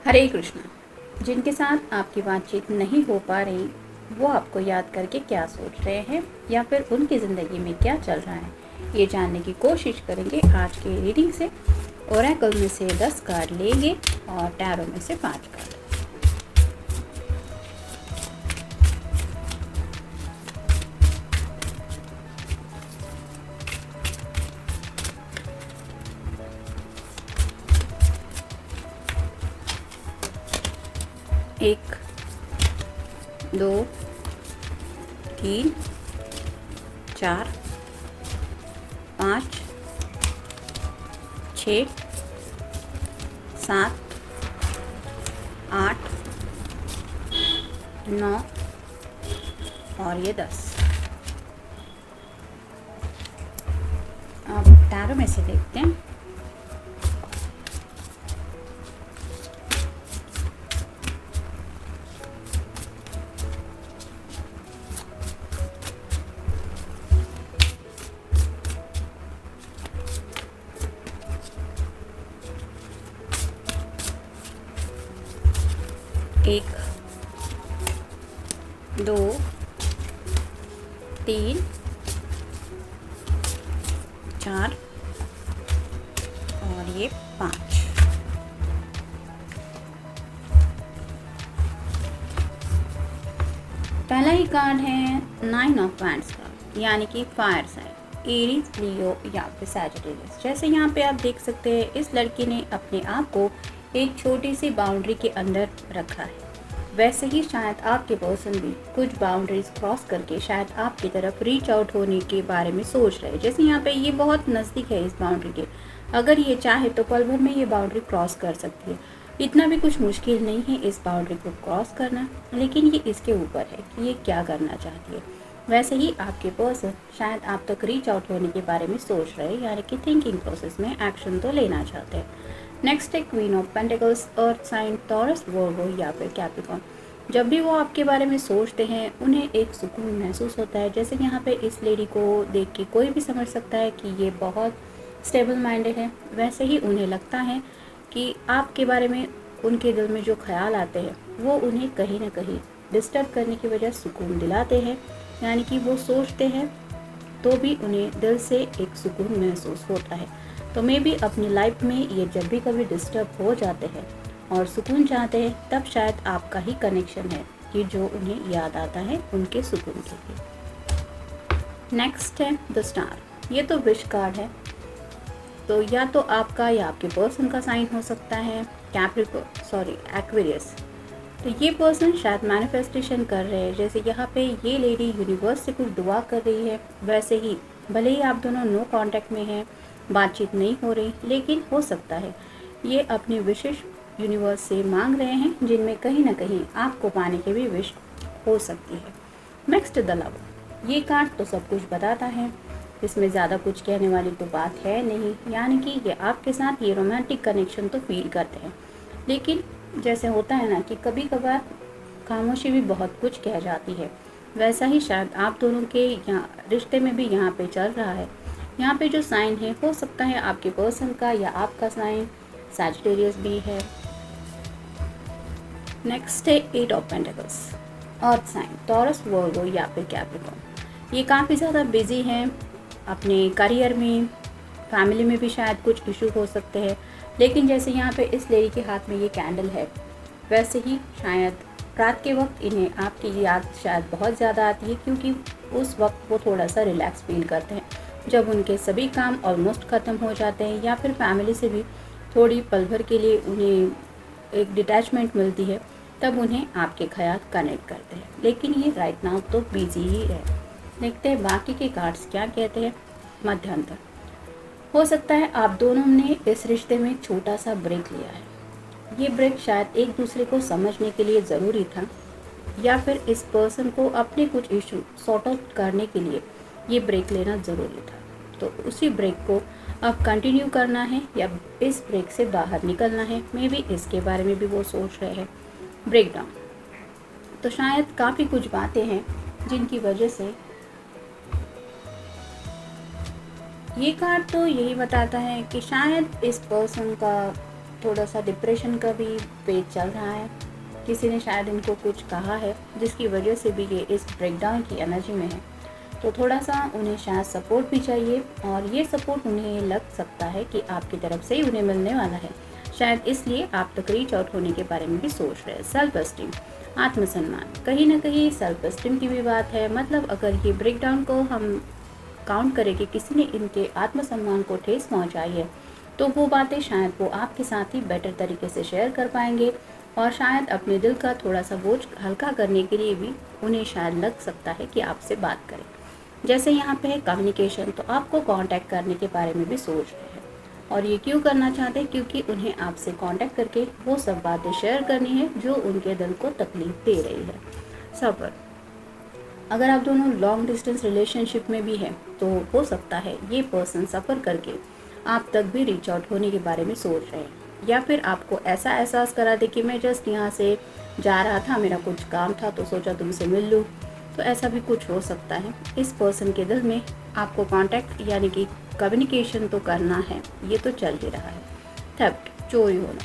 हरे कृष्णा। जिनके साथ आपकी बातचीत नहीं हो पा रही वो आपको याद करके क्या सोच रहे हैं या फिर उनकी ज़िंदगी में क्या चल रहा है, ये जानने की कोशिश करेंगे आज के रीडिंग से। ओरेकल में से 10 कार्ड लेंगे और टैरो में से 5 कार्ड। एक, दो, तीन, चार, 5, 6, 7, 8, 9 और ये 10। अब टैरो में से देखते हैं। एक, दो, तीन, चार और ये 5। पहला ही कार्ड है 9 ऑफ वैंड्स का, यानी कि फायर साइन, एरीज, लियो या फिर सैजिटेरियस। जैसे यहाँ पे आप देख सकते हैं इस लड़की ने अपने आप को एक छोटी सी बाउंड्री के अंदर रखा है। वैसे ही शायद आपके पर्सन भी कुछ बाउंड्रीज क्रॉस करके शायद आपकी तरफ रीच आउट होने के बारे में सोच रहे हैं। जैसे यहाँ पे ये बहुत नज़दीक है इस बाउंड्री के, अगर ये चाहे तो पल भर में ये बाउंड्री क्रॉस कर सकती है। इतना भी कुछ मुश्किल नहीं है इस बाउंड्री को क्रॉस करना, लेकिन ये इसके ऊपर है कि ये क्या करना चाहती है। वैसे ही आपके पर्सन शायद आप तक रीच आउट होने के बारे में सोच रहे हैं, यानी कि थिंकिंग प्रोसेस में एक्शन तो लेना चाहते हैं। नेक्स्ट है queen of pentacles, earth sign, Taurus, Virgo या फिर कैप्रिकॉर्न। जब भी वो आपके बारे में सोचते हैं उन्हें एक सुकून महसूस होता है। जैसे यहाँ पे इस लेडी को देख के कोई भी समझ सकता है कि ये बहुत स्टेबल माइंडेड है। वैसे ही उन्हें लगता है कि आपके बारे में उनके दिल में जो ख्याल आते हैं वो उन्हें कहीं ना कहीं डिस्टर्ब करने की वजह सुकून दिलाते हैं, यानी कि वो सोचते हैं तो भी उन्हें दिल से एक सुकून महसूस होता है। तो मे भी अपनी लाइफ में ये जब भी कभी डिस्टर्ब हो जाते हैं और सुकून चाहते हैं, तब शायद आपका ही कनेक्शन है कि जो उन्हें याद आता है उनके सुकून के लिए। नेक्स्ट है द स्टार। ये तो विश कार्ड है, तो या तो आपका या आपके पर्सन का साइन हो सकता है एक्वेरियस। तो ये पर्सन शायद मैनिफेस्टेशन कर रहे हैं। जैसे यहाँ पे ये लेडी यूनिवर्स से कुछ दुआ कर रही है। वैसे ही भले ही आप दोनों नो कांटेक्ट में हैं, बातचीत नहीं हो रही, लेकिन हो सकता है ये अपनी विशेष यूनिवर्स से मांग रहे हैं, जिनमें कहीं ना कहीं आपको पाने की भी विश हो सकती है। Next the love. ये कार्ड तो सब कुछ बताता है, इसमें ज़्यादा कुछ कहने वाली तो बात है नहीं, यानी कि ये आपके साथ ये रोमांटिक कनेक्शन तो फील करते हैं। लेकिन जैसे होता है ना कि कभी कभार खामोशी भी बहुत कुछ कह जाती है, वैसा ही शायद आप दोनों के यहाँ रिश्ते में भी यहाँ पे चल रहा है। यहाँ पे जो साइन है हो सकता है आपके पर्सन का या आपका साइन सैजिटेरियस भी है। नेक्स्ट है 8 of pentacles, earth sign, Taurus, Virgo या फिर कैप्रिकॉर्न। ये काफ़ी ज़्यादा बिजी हैं अपने करियर में, फैमिली में भी शायद कुछ इशू हो सकते हैं। लेकिन जैसे यहाँ पे इस लेडी के हाथ में ये कैंडल है, वैसे ही शायद रात के वक्त इन्हें आपकी याद शायद बहुत ज़्यादा आती है, क्योंकि उस वक्त वो थोड़ा सा रिलैक्स फील करते हैं जब उनके सभी काम ऑलमोस्ट ख़त्म हो जाते हैं, या फिर फैमिली से भी थोड़ी पल भर के लिए उन्हें एक डिटैचमेंट मिलती है, तब उन्हें आपके ख्याल कनेक्ट करते हैं। लेकिन ये राइट नाउ तो बिजी ही है। देखते हैं बाकी के कार्ड्स क्या कहते हैं। मध्यांतर। हो सकता है आप दोनों ने इस रिश्ते में छोटा सा ब्रेक लिया है। ये ब्रेक शायद एक दूसरे को समझने के लिए ज़रूरी था, या फिर इस पर्सन को अपने कुछ इशू सॉर्ट आउट करने के लिए ये ब्रेक लेना ज़रूरी था। तो उसी ब्रेक को अब कंटिन्यू करना है या इस ब्रेक से बाहर निकलना है, मे बी इसके बारे में भी वो सोच रहे हैं। ब्रेकडाउन। तो शायद काफ़ी कुछ बातें हैं जिनकी वजह से ये कार्ड तो यही बताता है कि शायद इस पर्सन का थोड़ा सा डिप्रेशन का भी पेज चल रहा है। किसी ने शायद इनको कुछ कहा है जिसकी वजह से भी ये इस ब्रेकडाउन की एनर्जी में है। तो थोड़ा सा उन्हें शायद सपोर्ट भी चाहिए, और ये सपोर्ट उन्हें लग सकता है कि आपकी तरफ से ही उन्हें मिलने वाला है। शायद इसलिए आप तक रीच आउट होने के बारे में भी सोच रहे हैं। सेल्फ एस्टीम, आत्मसम्मान, कहीं ना कहीं सेल्फ एस्टीम की भी बात है। मतलब अगर ये ब्रेकडाउन को हम काउंट करें कि किसी ने इनके आत्मसम्मान को ठेस पहुंचाई है, तो वो बातें शायद वो आपके साथ ही बेटर तरीके से शेयर कर पाएंगे, और शायद अपने दिल का थोड़ा सा बोझ हल्का करने के लिए भी उन्हें शायद लग सकता है कि आपसे बात करें। जैसे यहाँ पे है कम्युनिकेशन, तो आपको कांटेक्ट करने के बारे में भी सोच रहे हैं। और ये क्यों करना चाहते हैं? क्योंकि उन्हें आपसे कांटेक्ट करके वो सब बातें शेयर करनी है जो उनके दिल को तकलीफ दे रही है। सफ़र, अगर आप दोनों लॉन्ग डिस्टेंस रिलेशनशिप में भी हैं तो हो सकता है ये पर्सन सफ़र करके आप तक भी रीच आउट होने के बारे में सोच रहे हैं, या फिर आपको ऐसा एहसास करा दे कि मैं जस्ट यहाँ से जा रहा था, मेरा कुछ काम था तो सोचा तुमसे मिल लूँ। तो ऐसा भी कुछ हो सकता है। इस पर्सन के दिल में आपको कांटेक्ट यानी कि कम्युनिकेशन तो करना है, ये तो चल ही रहा है। थेफ्ट, चोरी होना,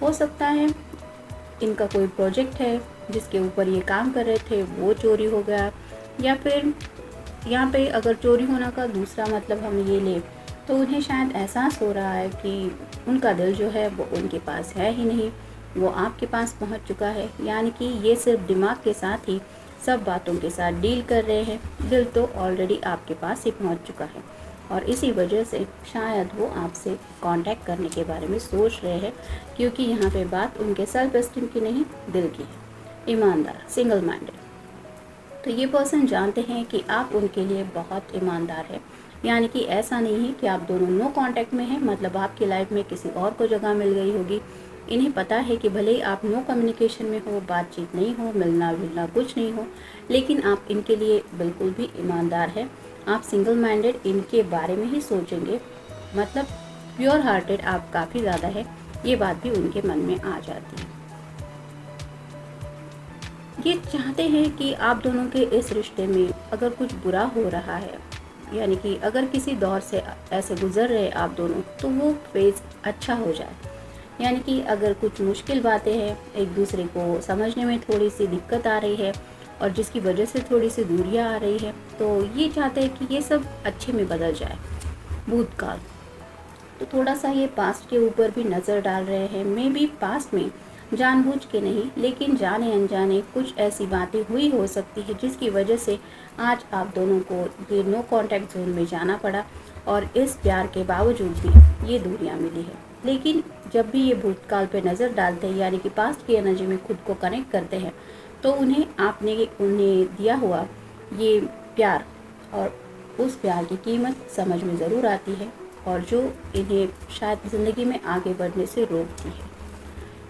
हो सकता है इनका कोई प्रोजेक्ट है जिसके ऊपर ये काम कर रहे थे, वो चोरी हो गया। या फिर यहाँ पे अगर चोरी होना का दूसरा मतलब हम ये लें तो उन्हें शायद एहसास हो रहा है कि उनका दिल जो है वो उनके पास है ही नहीं, वो आपके पास पहुँच चुका है। यानी कि ये सिर्फ दिमाग के साथ ही सब बातों के साथ डील कर रहे हैं, दिल तो ऑलरेडी आपके पास ही पहुँच चुका है। और इसी वजह से शायद वो आपसे कांटेक्ट करने के बारे में सोच रहे हैं, क्योंकि यहाँ पे बात उनके सेल्फ एस्टीम की नहीं, दिल की है। ईमानदार, सिंगल माइंडेड, तो ये पर्सन जानते हैं कि आप उनके लिए बहुत ईमानदार है। यानी कि ऐसा नहीं है कि आप दोनों नो कांटेक्ट में हैं, मतलब आपकी लाइफ में किसी और को जगह मिल गई होगी। इन्हें पता है कि भले ही आप नो कम्युनिकेशन में हो, बातचीत नहीं हो, मिलना जुलना कुछ नहीं हो, लेकिन आप इनके लिए बिल्कुल भी ईमानदार हैं। आप सिंगल माइंडेड इनके बारे में ही सोचेंगे, मतलब प्योर हार्टेड आप काफ़ी ज़्यादा है, ये बात भी उनके मन में आ जाती है। ये चाहते हैं कि आप दोनों के इस रिश्ते में अगर कुछ बुरा हो रहा है, यानी कि अगर किसी दौर से ऐसे गुजर रहे आप दोनों, तो वो फेज़ अच्छा हो जाए। यानी कि अगर कुछ मुश्किल बातें हैं, एक दूसरे को समझने में थोड़ी सी दिक्कत आ रही है और जिसकी वजह से थोड़ी सी दूरियां आ रही है, तो ये चाहते हैं कि ये सब अच्छे में बदल जाए। भूतकाल, तो थोड़ा सा ये पास्ट के ऊपर भी नज़र डाल रहे हैं। मे बी पास्ट में जानबूझ के नहीं, लेकिन जाने अनजाने कुछ ऐसी बातें हुई हो सकती है जिसकी वजह से आज आप दोनों को ये नो कांटेक्ट जोन में जाना पड़ा, और इस प्यार के बावजूद भी ये दूरियां मिली है। लेकिन जब भी ये भूतकाल पे नज़र डालते हैं, यानी कि पास्ट की एनर्जी में खुद को कनेक्ट करते हैं, तो उन्हें आपने उन्हें दिया हुआ ये प्यार और उस प्यार की कीमत समझ में ज़रूर आती है, और जो इन्हें शायद ज़िंदगी में आगे बढ़ने से रोकती है।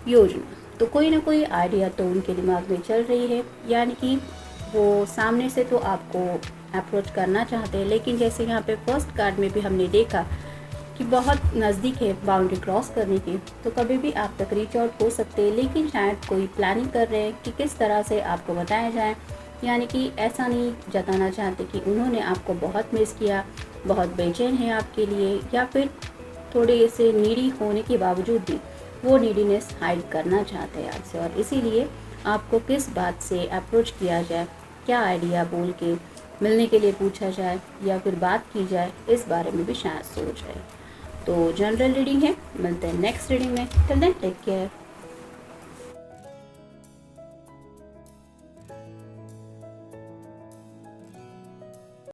योजना, तो कोई ना कोई आइडिया तो उनके दिमाग में चल रही है, यानी कि वो सामने से तो आपको अप्रोच करना चाहते हैं, लेकिन जैसे यहाँ पे फर्स्ट कार्ड में भी हमने देखा कि बहुत नज़दीक है बाउंड्री क्रॉस करने की, तो कभी भी आप तक रीच आउट हो सकते हैं, लेकिन शायद कोई प्लानिंग कर रहे हैं कि किस तरह से आपको बताया जाए। यानी कि ऐसा नहीं जताना चाहते कि उन्होंने आपको बहुत मिस किया, बहुत बेचैन है आपके लिए, या फिर थोड़े से नीडी होने के बावजूद भी वो नीडीनेस हाइड करना चाहते हैं आपसे, और इसीलिए आपको किस बात से अप्रोच किया जाए, क्या आइडिया बोल के मिलने के लिए पूछा जाए या फिर बात की जाए, इस बारे में भी शायद सोच रहे हैं। तो जनरल रीडिंग है, मिलते हैं नेक्स्ट रीडिंग में। Till then take care.